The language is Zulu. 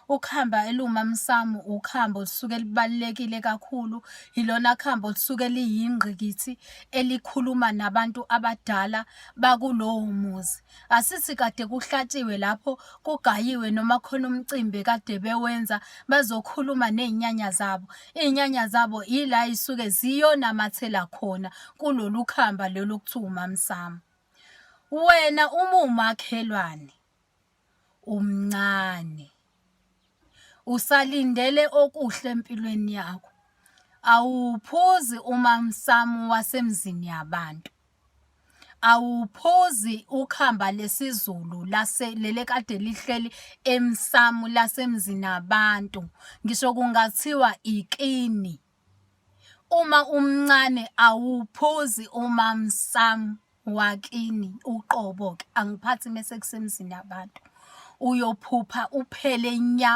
Ukuhamba elumamsamo ukhambo olusuke libalulekile kakhulu, ilona khambo olusuke liyingqikithi elikhuluma nabantu abadala bakulowo muzi. Asithi kade kuhlatshiwe lapho kugayiwe noma khona umcimbi kade bewenza bazokhuluma ney'nyanya zabo. Iy'nyanya zabo ila y'suke ziyonamathela khona kulolu khamba lolu kuthiwa umamsamo. Wena uma umakhelwane umncane, usalindele okuhle empilweni yakho, awuphuzi umamsamo wasemzini yabantu. Awuphuzi ukhamba lesiZulu leli kade lihleli emsamu lasemzini abantu. Ngisho kungathiwa ikini. Uma umncane awuphuzi umamsamo wakini uqobo-ke, angiphathi mese kusemzini yabantu. Uyophupha uphele nya.